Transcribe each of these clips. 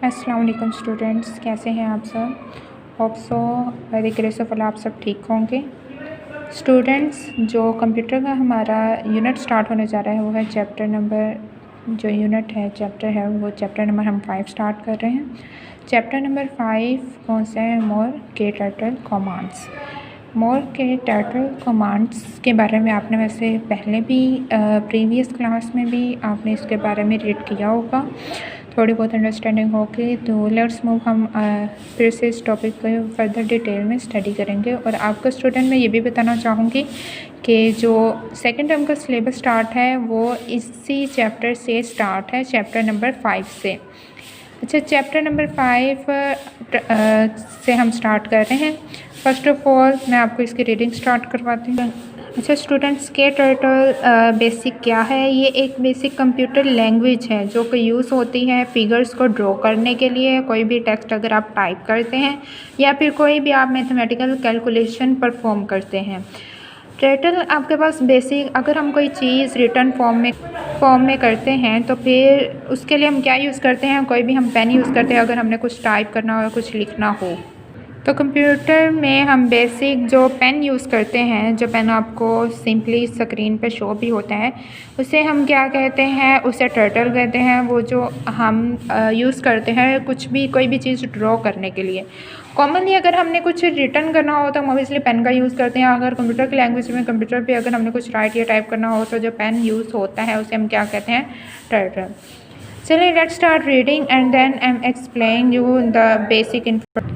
अस्सलाम वालेकुम स्टूडेंट्स, कैसे हैं आप सब। Hope so by the grace of Allah आप सब ठीक होंगे। स्टूडेंट्स, जो कंप्यूटर का हमारा यूनिट स्टार्ट होने जा रहा है वो है चैप्टर नंबर, जो यूनिट है चैप्टर है वो चैप्टर नंबर हम 5 स्टार्ट कर रहे हैं। चैप्टर नंबर 5 कौन सा है? मोर KTurtle कमांड्स। मोर KTurtle कमांड्स के बारे में आपने वैसे पहले भी प्रीवियस क्लास में भी आपने इसके बारे में रीड किया होगा, थोड़ी बहुत अंडरस्टैंडिंग होगी। तो लेट्स मूव, हम फिर से इस टॉपिक को फर्दर डिटेल में स्टडी करेंगे। और आपको स्टूडेंट मैं ये भी बताना चाहूँगी कि जो सेकेंड टर्म का सिलेबस स्टार्ट है वो इसी चैप्टर से स्टार्ट है, चैप्टर नंबर 5 से। अच्छा, चैप्टर नंबर 5 से हम स्टार्ट कर रहे हैं। फर्स्ट ऑफ ऑल मैं आपको इसकी रीडिंग स्टार्ट करवाती हूँ। अच्छा स्टूडेंट्स, KTurtle बेसिक क्या है? ये एक बेसिक कंप्यूटर लैंग्वेज है जो कि यूज़ होती है फिगर्स को ड्रॉ करने के लिए। कोई भी टेक्स्ट अगर आप टाइप करते हैं या फिर कोई भी आप मैथमेटिकल कैलकुलेशन परफॉर्म करते हैं। टर्टल आपके पास बेसिक, अगर हम कोई चीज़ रिटर्न फॉर्म में करते हैं तो फिर उसके लिए हम क्या यूज़ करते हैं? कोई भी हम पेन यूज़ करते हैं अगर हमने कुछ टाइप करना हो, कुछ लिखना हो। तो कंप्यूटर में हम बेसिक जो पेन यूज़ करते हैं, जो पेन आपको सिंपली स्क्रीन पे शो भी होता है, उसे हम क्या कहते हैं? उसे टर्टल कहते हैं। वो जो हम यूज़ करते हैं कुछ भी, कोई भी चीज़ ड्रॉ करने के लिए। कॉमनली अगर हमने कुछ रिटर्न करना हो तो हम ऑब्वियसली पेन का यूज़ करते हैं। अगर कंप्यूटर की लैंग्वेज में कंप्यूटर पे अगर हमने कुछ राइट या टाइप करना हो तो जो पेन यूज़ होता है उसे हम क्या कहते हैं? टर्टल। चलिए let's start reading and then I am explain you the basic information.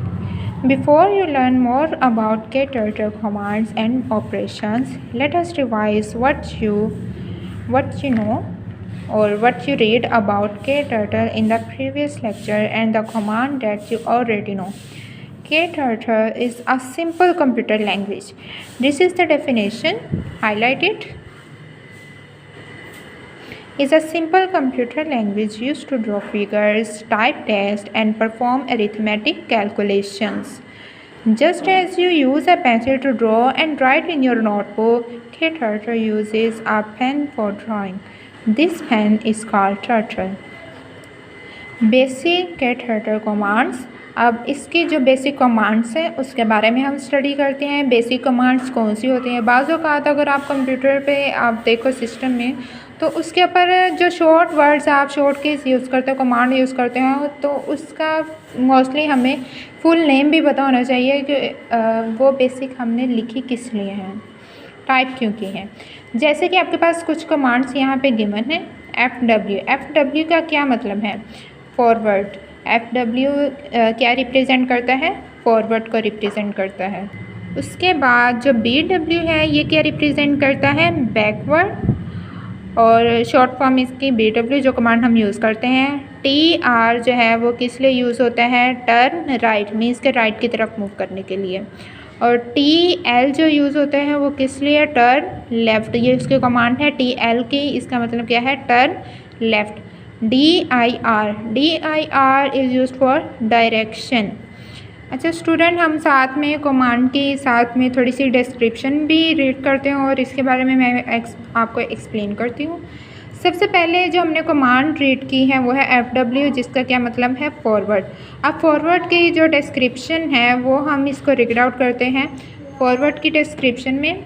Before you learn more about KTurtle commands and operations, let us revise what you know or what you read about KTurtle in the previous lecture and the command that you already know. KTurtle is a simple computer language. This is the definition. Highlight it. Is a simple computer language used to draw figures, type text, and perform arithmetic calculations. Just as you use a pencil to draw and write in your notebook, KTurtle uses a pen for drawing. This pen is called Turtle. Basic KTurtle commands. अब इसकी जो basic commands हैं उसके बारे में हम study करते हैं। बेसिक कमांड्स कौन सी होती हैं? बाज़ औक़ात अगर आप कंप्यूटर पे आप देखो सिस्टम में, तो उसके ऊपर जो शॉर्ट वर्ड्स आप शॉर्ट कीज़ यूज़ करते हो, कमांड यूज़ करते हो, तो उसका मोस्टली हमें फुल नेम भी पता होना चाहिए कि वो बेसिक हमने लिखी किस लिए हैं, टाइप क्यों की हैं। जैसे कि आपके पास कुछ कमांड्स यहाँ पे गिवन है। FW का क्या मतलब है? फॉरवर्ड। FW क्या रिप्रेजेंट करता है? फॉरवर्ड को रिप्रेजेंट करता है। उसके बाद जो BW है ये क्या रिप्रेजेंट करता है? बैकवर्ड। और शॉर्ट फॉर्म इसकी BW जो कमांड हम यूज़ करते हैं। TR जो है वो किस लिए यूज़ होता है? टर्न राइट, मीन्स के राइट की तरफ मूव करने के लिए। और TL जो यूज़ होता है वो किस लिए? Turn left. ये उसकी कमांड है TL की, इसका मतलब क्या है? Turn left. DIR is used for direction. अच्छा स्टूडेंट, हम साथ में कमांड के साथ में थोड़ी सी डिस्क्रिप्शन भी रीड करते हैं और इसके बारे में मैं आपको एक्सप्लेन करती हूँ। सबसे पहले जो हमने कमांड रीड की है वो है FW, जिसका क्या मतलब है? फॉरवर्ड। अब फॉरवर्ड की जो डिस्क्रिप्शन है वो हम इसको रीड आउट करते हैं। फॉरवर्ड की डिस्क्रिप्शन में,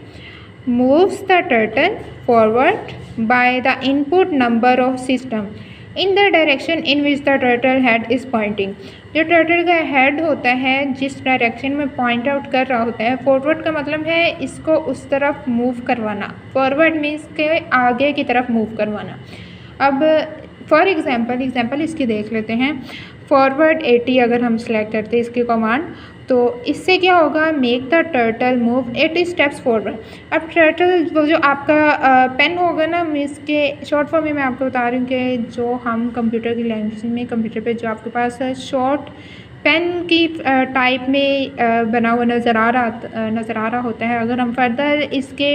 moves the turtle forward by the input number of system in the direction in which the turtle head is Poynting. जो टर्टल का हेड होता है जिस डायरेक्शन में पॉइंट आउट कर रहा होता है, फॉरवर्ड का मतलब है इसको उस तरफ मूव करवाना। फॉरवर्ड मीन्स के आगे की तरफ मूव करवाना। अब फॉर एग्जांपल इसकी देख लेते हैं। फॉरवर्ड 80 अगर हम सेलेक्ट करते हैं इसकी कमांड, तो इससे क्या होगा? Make the turtle move 80 steps forward. अब टर्टल वो जो आपका पेन होगा ना, मीन्स के शॉर्ट फॉर्म में मैं आपको बता रही हूँ कि जो हम कंप्यूटर की लैंग्वेज में कंप्यूटर पे जो आपके पास शॉर्ट पेन की टाइप में बना हुआ नज़र आ रहा होता है। अगर हम फर्दर इसके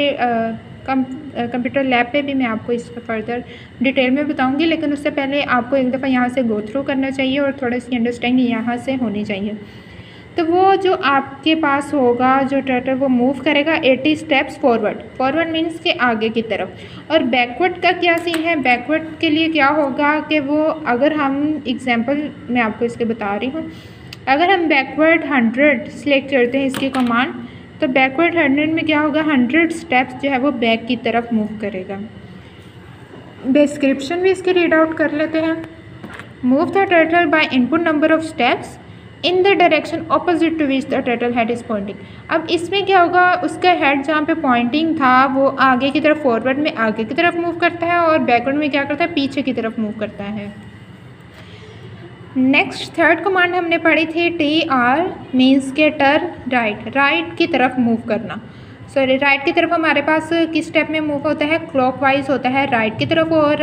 कंप्यूटर लैब पे भी मैं आपको इसका फर्दर डिटेल में बताऊंगी, लेकिन उससे पहले आपको एक दफ़ा यहाँ से गो थ्रू करना चाहिए और थोड़ी सी अंडरस्टैंडिंग यहाँ से होनी चाहिए। तो वो जो आपके पास होगा जो टर्टल वो मूव करेगा 80 स्टेप्स फॉरवर्ड। फॉरवर्ड मीन्स के आगे की तरफ। और बैकवर्ड का क्या सीन है, बैकवर्ड के लिए क्या होगा कि वो अगर हम एग्जांपल मैं आपको इसके बता रही हूँ, अगर हम बैकवर्ड 100 सेलेक्ट करते हैं इसकी कमांड, तो बैकवर्ड 100 में क्या होगा, 100 स्टेप्स जो है वो बैक की तरफ मूव करेगा। डिस्क्रिप्शन भी इसके रीड आउट कर लेते हैं। Move the turtle by input number of steps in the direction opposite to which the turtle head is pointing. अब इसमें क्या होगा, उसका हेड जहाँ पे पॉइंटिंग था वो आगे की तरफ, फॉरवर्ड में आगे की तरफ मूव करता है और बैकवर्ड में क्या करता है, पीछे की तरफ मूव करता है। नेक्स्ट थर्ड कमांड हमने पढ़ी थी TR मीन्स के टर्न राइट, राइट की तरफ मूव करना। सॉरी, राइट की तरफ हमारे पास किस स्टेप में मूव होता है, क्लॉकवाइज होता है राइट की तरफ। और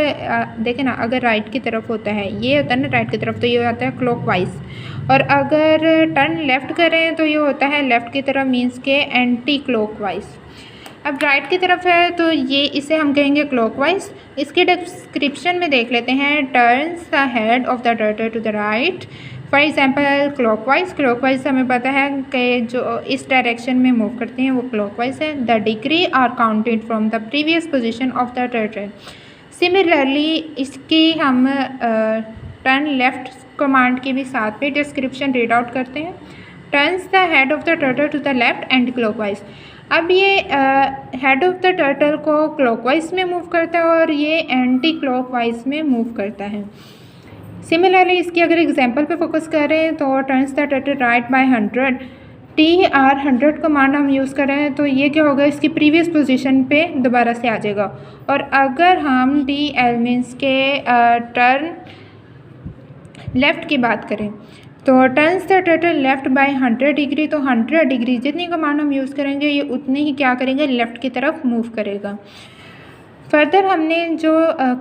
देखें ना, अगर राइट की तरफ होता है, ये होता है ना राइट की तरफ, तो ये आता है क्लॉकवाइज। और अगर टर्न लेफ़्ट करें तो ये होता है लेफ़्ट की तरफ मीन्स के एंटी क्लॉकवाइज। अब राइट की तरफ है तो ये इसे हम कहेंगे क्लॉकवाइज। इसके डिस्क्रिप्शन में देख लेते हैं, turns the head of the turtle to the right. For example clockwise, clockwise हमें पता है कि जो इस डायरेक्शन में मूव करते हैं वो क्लॉकवाइज है। The degree are counted from the previous position of the turtle. Similarly इसकी हम टर्न लेफ्ट कमांड की भी साथ में डिस्क्रिप्शन रीड आउट करते हैं। Turns the head of the turtle to the left and clockwise. अब ये हेड ऑफ द टर्टल को क्लॉकवाइज में मूव करता है और ये एंटी क्लॉकवाइज में मूव करता है। सिमिलरली इसकी अगर एग्जांपल पे फोकस करें तो turns the turtle right by 100, TR 100 command हम यूज़ कर रहे हैं तो ये क्या होगा, इसकी प्रीवियस पोजीशन पे दोबारा से आ जाएगा। और अगर हम DL मीन्स के टर्न लेफ़्ट की बात करें तो turns the turtle left by 100 degree, तो 100 डिग्री जितनी कमांड हम यूज़ करेंगे ये उतनी ही क्या करेंगे, लेफ़्ट की तरफ मूव करेगा। फर्दर हमने जो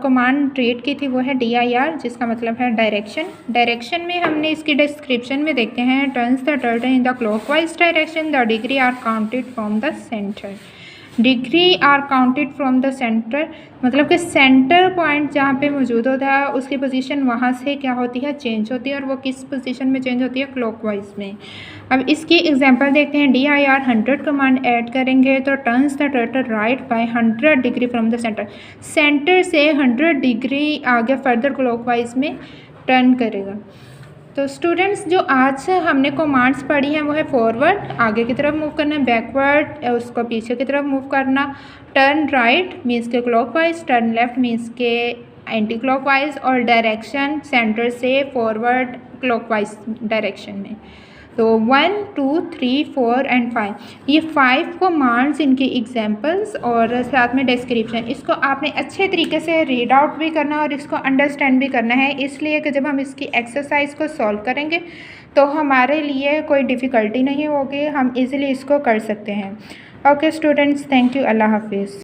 कमांड रीड की थी वो है DIR, जिसका मतलब है डायरेक्शन। डायरेक्शन में हमने इसकी डिस्क्रिप्शन में देखते हैं, turns the turtle in the clockwise direction, the degree are counted from the centre. Degree are counted from the centre मतलब कि सेंटर पॉइंट जहाँ पे मौजूद होता है उसकी पोजीशन वहाँ से क्या होती है, चेंज होती है। और वो किस पोजीशन में चेंज होती है, क्लॉकवाइज में। अब इसकी एग्जांपल देखते हैं। DIR 100 कमांड ऐड करेंगे तो turns the turtle right by 100 degree from the centre, centre से 100 डिग्री आगे फर्दर क्लॉकवाइज में टर्न करेगा। तो स्टूडेंट्स जो आज हमने कमांड्स पढ़ी हैं वो है फॉरवर्ड, आगे की तरफ मूव करना, बैकवर्ड उसको पीछे की तरफ मूव करना, टर्न राइट मीन्स के क्लॉकवाइज, टर्न लेफ्ट मीन्स के एंटी क्लॉकवाइज, और डायरेक्शन सेंटर से फॉरवर्ड क्लॉकवाइज डायरेक्शन में। तो 1, 2, 3, 4 एंड 5 ये 5 कमांड्स, इनके एग्जांपल्स और साथ में डिस्क्रिप्शन, इसको आपने अच्छे तरीके से रीड आउट भी करना और इसको अंडरस्टैंड भी करना है, इसलिए कि जब हम इसकी एक्सरसाइज को सॉल्व करेंगे तो हमारे लिए कोई डिफ़िकल्टी नहीं होगी, हम इजीली इसको कर सकते हैं। ओके स्टूडेंट्स, थैंक यू, अल्लाह हाफिज़।